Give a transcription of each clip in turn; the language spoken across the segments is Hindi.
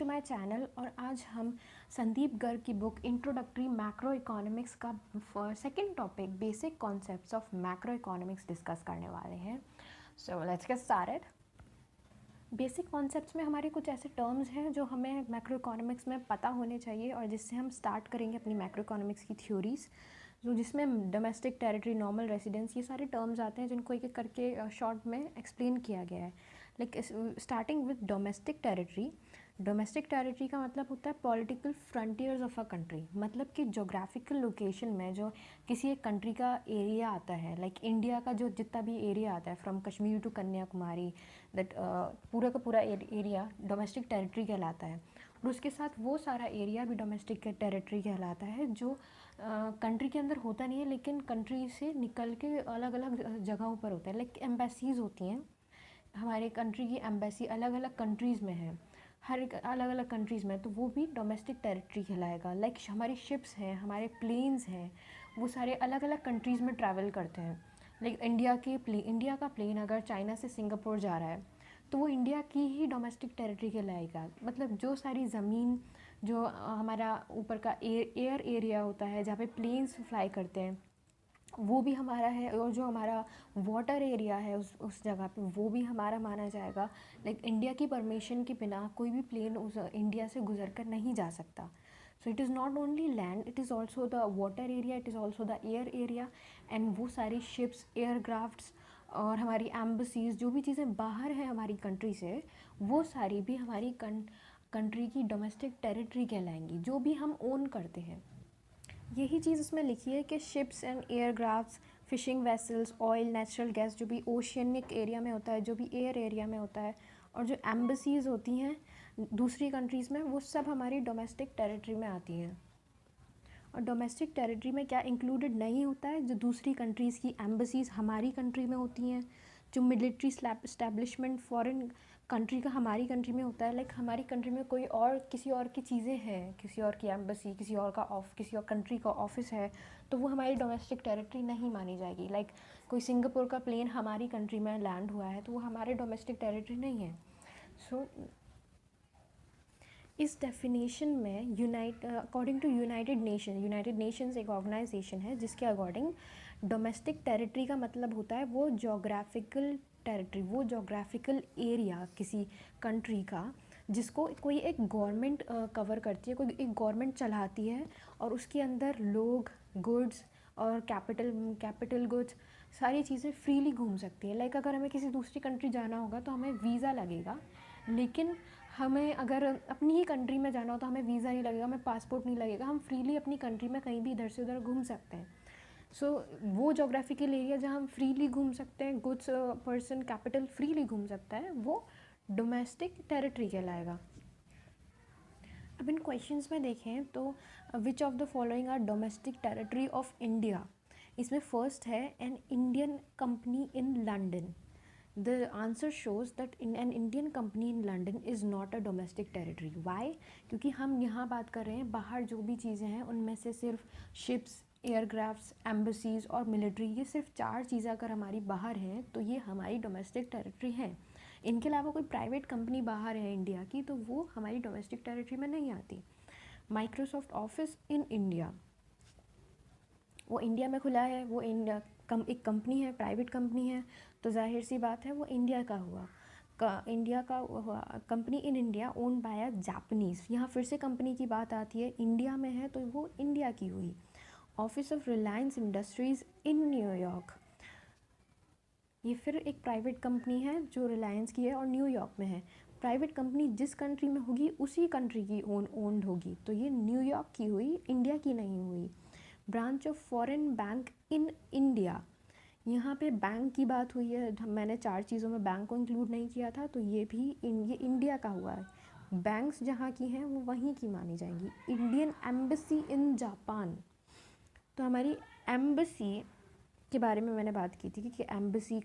To my channel. और आज हम संदीप गर्ग की बुक इंट्रोडक्टरी मैक्रो इकोनॉमिक्स का second topic basic concepts of macro economics discuss करने वाले हैं। So let's get started. Basic concepts में हमारे कुछ ऐसे टर्म्स हैं जो हमें मैक्रो इकोनॉमिक्स में पता होने चाहिए और जिससे हम स्टार्ट करेंगे अपनी मैक्रो इकोनॉमिक्स की थ्योरीज़, जो जिसमें डोमेस्टिक टेरिटरी, नॉर्मल रेसिडेंस, ये सारे टर्म्स आते हैं जिनको एक एक करके शॉर्ट में एक्सप्लेन किया गया है। Like starting with domestic territory. Domestic territory का मतलब होता है political frontiers of a country, मतलब कि जोग्राफिकल लोकेशन में जो किसी एक कंट्री का एरिया आता है। लाइक इंडिया का जो जितना भी एरिया आता है from Kashmir to Kanyakumari, that पूरा का पूरा एरिया डोमेस्टिक टेरिटरी कहलाता है। और उसके साथ वो सारा एरिया भी डोमेस्टिक टेरिटरी कहलाता है जो कंट्री के अंदर होता नहीं है, लेकिन कंट्री से निकल के अलग अलग जगहों पर होता है। लाइक एम्बेसीज होती हैं, हमारे कंट्री की एम्बेसी अलग अलग कंट्रीज़ में है, हर एक अलग अलग कंट्रीज़ में, तो वो भी डोमेस्टिक टेरिटरी कहलाएगा। लाइक हमारी शिप्स हैं, हमारे प्लेन्स हैं, वो सारे अलग अलग कंट्रीज़ में ट्रैवल करते हैं। लाइक इंडिया का प्लेन अगर चाइना से सिंगापुर जा रहा है तो वो इंडिया की ही डोमेस्टिक टेरिटरी कहलाएगा। मतलब जो सारी ज़मीन, जो हमारा ऊपर का एयर एरिया होता है जहाँ पे प्लेन्स फ्लाई करते हैं, वो भी हमारा है। और जो हमारा वाटर एरिया है उस जगह पे, वो भी हमारा माना जाएगा। लाइक इंडिया की परमिशन के बिना कोई भी प्लेन उस इंडिया से गुजर कर नहीं जा सकता। So it is not only land, it is also the water area, it is also the air area. And वो सारी शिप्स, एयरक्राफ्ट्स और हमारी एम्बसीज, जो भी चीज़ें बाहर हैं हमारी कंट्री से, वो सारी भी हमारी कंट्री की डोमेस्टिक टेरिटरी कहलाएंगी, जो भी हम ओन करते हैं। यही चीज़ उसमें लिखी है कि ships and aircrafts, fishing vessels, oil, natural gas, जो भी ओशियनिक एरिया में होता है, जो भी एयर एरिया में होता है, और जो एम्बसीज़ होती हैं दूसरी कंट्रीज़ में, वो सब हमारी डोमेस्टिक टेरिटरी में आती हैं। और डोमेस्टिक टेरिटरी में क्या इंक्लूडेड नहीं होता है, जो दूसरी कंट्रीज़ की एम्बसीज़ हमारी कंट्री में होती हैं, जो मिलिट्री इस्टेब्लिशमेंट फॉरेन कंट्री का हमारी कंट्री में होता है। लाइक हमारी कंट्री में कोई और किसी और की चीज़ें हैं, किसी और की एम्बसी, किसी और कंट्री का ऑफिस है, तो वो हमारी डोमेस्टिक टेरिटरी नहीं मानी जाएगी। लाइक कोई सिंगापुर का प्लेन हमारी कंट्री में लैंड हुआ है तो वो हमारे डोमेस्टिक टेरिटरी नहीं है। सो इस डेफिनेशन में अकॉर्डिंग टू यूनाइटेड नेशंस एक ऑर्गेनाइजेशन है जिसके अकॉर्डिंग डोमेस्टिक टेरिटरी का मतलब होता है वो जोग्राफिकल टेरिटरी, वो जोग्राफिकल एरिया किसी कंट्री का जिसको कोई एक गवर्नमेंट कवर करती है, कोई एक गवर्नमेंट चलाती है, और उसके अंदर लोग, गुड्स और कैपिटल गुड्स, सारी चीज़ें फ्रीली घूम सकती हैं। लाइक अगर हमें किसी दूसरी कंट्री जाना होगा तो हमें वीज़ा लगेगा, लेकिन हमें अगर अपनी ही कंट्री में जाना हो तो हमें वीज़ा नहीं लगेगा, हमें पासपोर्ट नहीं लगेगा, हम फ्रीली अपनी कंट्री में कहीं भी इधर से उधर घूम सकते हैं। सो वो जोग्राफिकल एरिया जहाँ हम फ्रीली घूम सकते हैं, गुड्स, पर्सन, कैपिटल फ्रीली घूम सकता है, वो डोमेस्टिक टेरिटरी कहलाएगा। अब इन क्वेश्चंस में देखें तो which of the following are domestic territory of India. इसमें फर्स्ट है an Indian company in London. The answer shows that in an Indian company in London is not a domestic territory. Why? क्योंकि हम यहाँ बात कर रहे हैं बाहर जो भी चीज़ें हैं उनमें से सिर्फ शिप्स, एयरक्राफ्ट्स, एम्बसीज और मिलिट्री, ये सिर्फ 4 चीज़ें अगर हमारी बाहर हैं तो ये हमारी डोमेस्टिक टेरिटरी है। इनके अलावा कोई प्राइवेट कंपनी बाहर है इंडिया की तो वो हमारी डोमेस्टिक टेरिटरी में नहीं आती। माइक्रोसॉफ्ट ऑफिस इन इंडिया, वो इंडिया में खुला है, वो एक कंपनी है, प्राइवेट कंपनी है, तो जाहिर सी बात है वो इंडिया का हुआ। इंडिया का हुआ। Company in India owned by a Japanese, यहाँ फिर से कंपनी की बात आती है, इंडिया में है तो वो इंडिया की हुई। Office of Reliance industries in New York, ये फिर एक प्राइवेट कंपनी है जो रिलायंस की है और न्यूयॉर्क में है। प्राइवेट कंपनी जिस कंट्री में होगी उसी कंट्री की ओन्ड होगी, तो ये न्यूयॉर्क की हुई, इंडिया की नहीं हुई। Branch of foreign bank in India, यहाँ पे बैंक की बात हुई है, मैंने 4 चीज़ों में बैंक को इंक्लूड नहीं किया था, तो ये भी ये इंडिया का हुआ है। बैंक्स जहाँ की हैं वो वहीं की मानी जाएंगी। इंडियन एम्बेसी इन जापान, तो हमारी एम्बेसी के बारे में मैंने बात की थी कि एम्बेसी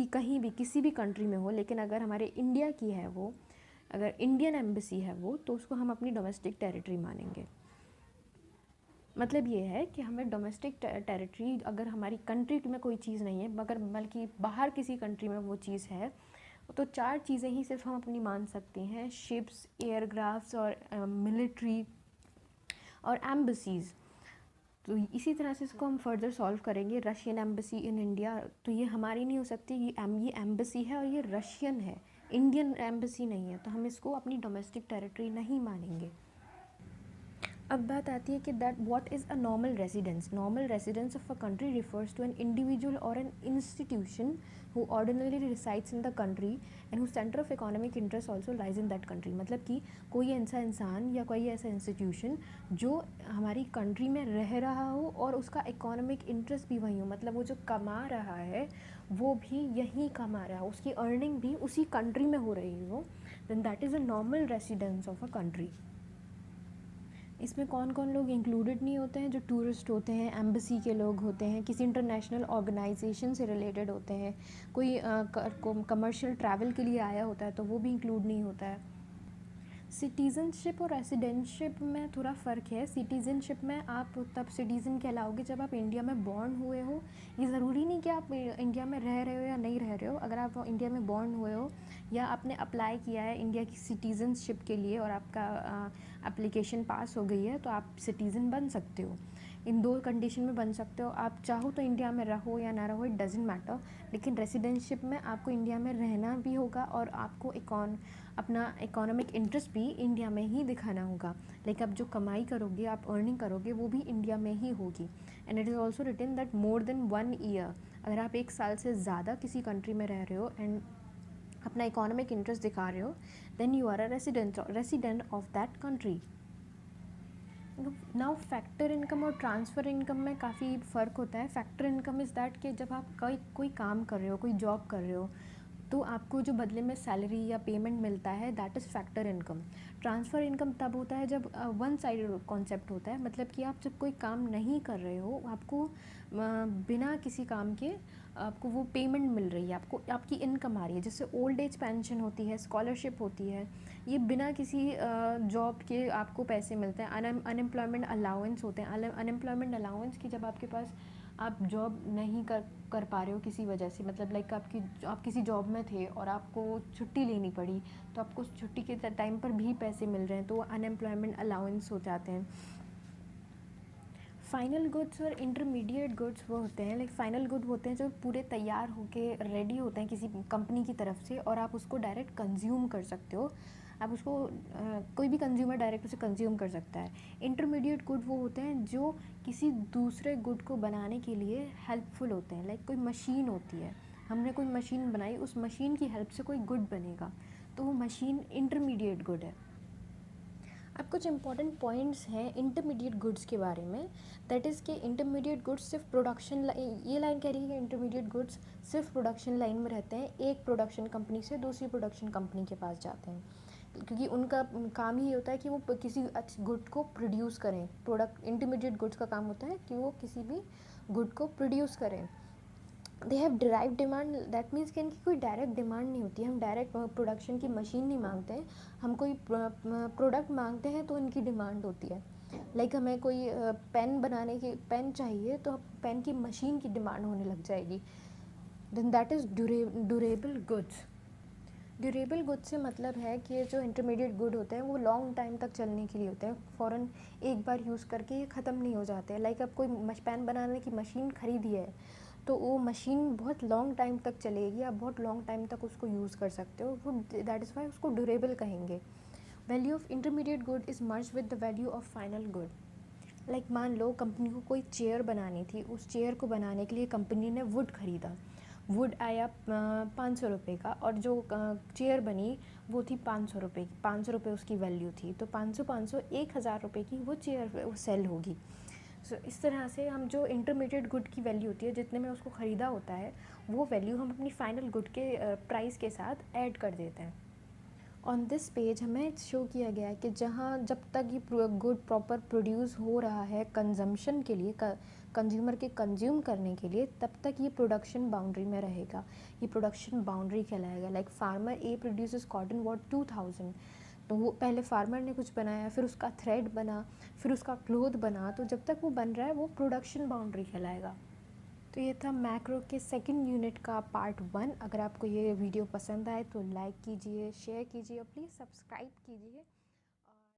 कहीं भी किसी भी कंट्री में हो, लेकिन अगर हमारे इंडिया की है वो, अगर इंडियन एम्बेसी है वो, तो उसको हम अपनी डोमेस्टिक टेरिटरी मानेंगे। मतलब ये है कि हमें डोमेस्टिक टेरिटरी, अगर हमारी कंट्री में कोई चीज़ नहीं है मगर बल्कि बाहर किसी कंट्री में वो चीज़ है, तो 4 चीज़ें ही सिर्फ हम अपनी मान सकते हैं, शिप्स, एयरक्राफ्ट्स और मिलिट्री और एम्बसीज़। तो इसी तरह से इसको हम फर्दर सॉल्व करेंगे। रशियन एम्बेसी इन इंडिया, तो ये हमारी नहीं हो सकती, ये एम्बेसी है और ये रशियन है, इंडियन एम्बेसी नहीं है, तो हम इसको अपनी डोमेस्टिक टेरिटरी नहीं मानेंगे। अब बात आती है कि that what is a normal residence. Normal residence of a country refers to an individual और an institution who ordinary resides in the country and who centre of economic interest also lies in that country. मतलब कि कोई ऐसा इंसान या कोई ऐसा इंस्टीट्यूशन जो हमारी कंट्री में रह रहा हो और उसका इकोनॉमिक इंटरेस्ट भी वही हो, मतलब वो जो कमा रहा है वो भी यहीं कमा रहा हो, उसकी अर्निंग भी उसी कंट्री में हो रही हो, then that is a normal residence of a country. इसमें कौन कौन लोग इंक्लूडेड नहीं होते हैं? जो टूरिस्ट होते हैं, एम्बेसी के लोग होते हैं, किसी इंटरनेशनल ऑर्गेनाइजेशन से रिलेटेड होते हैं, कोई कमर्शियल ट्रैवल के लिए आया होता है तो वो भी इंक्लूड नहीं होता है। सिटीज़नशिप और रेसिडेंटशिप में थोड़ा फ़र्क है। सिटीज़नशिप में आप तब सिटीज़न कहलाओगे जब आप इंडिया में बॉर्न हुए हो। ये ज़रूरी नहीं कि आप इंडिया में रह रहे हो या नहीं रह रहे हो। अगर आप इंडिया में बॉर्न हुए हो या आपने अप्लाई किया है इंडिया की सिटीज़नशिप के लिए और आपका एप्लीकेशन पास हो गई है तो आप सिटीज़न बन सकते हो। इन 2 कंडीशन में बन सकते हो। आप चाहो तो इंडिया में रहो या ना रहो, इट डजेंट मैटर, लेकिन रेसिडेंटशिप में आपको इंडिया में रहना भी होगा और आपको अपना इकोनॉमिक इंटरेस्ट भी इंडिया में ही दिखाना होगा। लाइक आप जो कमाई करोगे, आप अर्निंग करोगे, वो भी इंडिया में ही होगी। And it is also written that more than 1 year, अगर आप 1 साल से ज़्यादा किसी कंट्री में रह रहे हो एंड अपना इकोनॉमिक इंटरेस्ट दिखा रहे हो, then you are a resident of that country. Now factor income और ट्रांसफ़र इनकम में काफ़ी फ़र्क होता है। फैक्टर इनकम इज़ दैट कि जब आप कोई काम कर रहे हो, कोई जॉब कर रहे हो, तो आपको जो बदले में सैलरी या पेमेंट मिलता है, that is factor income. Transfer income तब होता है जब वन साइडेड कॉन्सेप्ट होता है, मतलब कि आप जब कोई काम नहीं कर रहे हो, आपको बिना किसी काम के आपको वो पेमेंट मिल रही है, आपको आपकी इनकम आ रही है। जैसे ओल्ड एज पेंशन होती है, स्कॉलरशिप होती है, ये बिना किसी जॉब के आपको पैसे मिलते हैं। अनएम्प्लॉयमेंट अलाउंस होते हैं। अनएम्प्लॉयमेंट अलाउंस की जब आपके पास आप जॉब नहीं कर पा रहे हो किसी वजह से, मतलब लाइक आप किसी जॉब में थे और आपको छुट्टी लेनी पड़ी, तो आपको छुट्टी के टाइम पर भी पैसे मिल रहे हैं, तो अनएम्प्लॉयमेंट अलाउंस हो जाते हैं। फाइनल गुड्स और इंटरमीडिएट गुड्स वो होते हैं, लाइक फाइनल गुड होते हैं जो पूरे तैयार होके रेडी होते हैं किसी कंपनी की तरफ से और आप उसको डायरेक्ट कंज्यूम कर सकते हो। आप उसको कोई भी कंज्यूमर डायरेक्ट उसे कंज्यूम कर सकता है। इंटरमीडिएट गुड वो होते हैं जो किसी दूसरे गुड को बनाने के लिए हेल्पफुल होते हैं। लाइक कोई मशीन होती है, हमने कोई मशीन बनाई, उस मशीन की हेल्प से कोई गुड बनेगा, तो वो मशीन इंटरमीडिएट गुड है। अब कुछ इंपॉर्टेंट पॉइंट्स हैं इंटरमीडिएट गुड्स के बारे में। दैट इज़ कि इंटरमीडिएट गुड्स सिर्फ प्रोडक्शन लाइन, ये लाइन कह रही है कि इंटरमीडिएट गुड्स सिर्फ प्रोडक्शन लाइन में रहते हैं, एक प्रोडक्शन कंपनी से दूसरी प्रोडक्शन कंपनी के पास जाते हैं, क्योंकि उनका काम ही होता है कि वो किसी गुड को प्रोड्यूस करें। प्रोडक्ट इंटरमीडिएट गुड्स का काम होता है कि वो किसी भी गुड को प्रोड्यूस करें। They have derive demand, that means कि इनकी कोई डायरेक्ट डिमांड नहीं होती है। हम डायरेक्ट प्रोडक्शन की मशीन नहीं मांगते हैं, हम कोई प्रोडक्ट मांगते हैं तो इनकी डिमांड होती है। लाइक हमें कोई पेन बनाने की पेन चाहिए तो पेन की मशीन की डिमांड होने लग जाएगी। Then that is durable goods. Durable goods से मतलब है कि जो इंटरमीडिएट गुड होते हैं वो लॉन्ग टाइम तक चलने के लिए होते हैं, फ़ौरन एक बार यूज़ करके ये ख़त्म नहीं हो जाते हैं। लाइक आप कोई पेन बनाने की मशीन ख़रीदी है तो वो मशीन बहुत लॉन्ग टाइम तक चलेगी, आप बहुत लॉन्ग टाइम तक उसको यूज़ कर सकते हो, वो दैट इज़ वाई उसको ड्यूरेबल कहेंगे। Value of intermediate good is merge with the value of final good. Like मान लो कंपनी को कोई चेयर बनानी थी, उस चेयर को बनाने के लिए कंपनी ने वुड ख़रीदा, वुड आया 500 रुपये का, और जो चेयर बनी वो थी 500 रुपये की, 500 रुपये उसकी वैल्यू थी, तो 500 1000 रुपये की वो चेयर वो सेल होगी। सो इस तरह से हम जो इंटरमीडिएट गुड की वैल्यू होती है, जितने में उसको ख़रीदा होता है, वो वैल्यू हम अपनी फ़ाइनल गुड के प्राइस के साथ ऐड कर देते हैं। ऑन दिस पेज हमें शो किया गया है कि जब तक ये गुड प्रॉपर प्रोड्यूस हो रहा है कंजम्पशन के लिए, कंज्यूमर के कंज्यूम करने के लिए, तब तक ये प्रोडक्शन बाउंड्री में रहेगा, ये प्रोडक्शन बाउंड्री कहलाएगा। Like farmer A produces cotton what 2000, तो वो पहले फार्मर ने कुछ बनाया, फिर उसका थ्रेड बना, फिर उसका क्लोथ बना, तो जब तक वो बन रहा है वो प्रोडक्शन बाउंड्री कहलाएगा। तो ये था मैक्रो के सेकंड यूनिट का पार्ट 1। अगर आपको ये वीडियो पसंद आए तो लाइक कीजिए, शेयर कीजिए और प्लीज़ सब्सक्राइब कीजिए।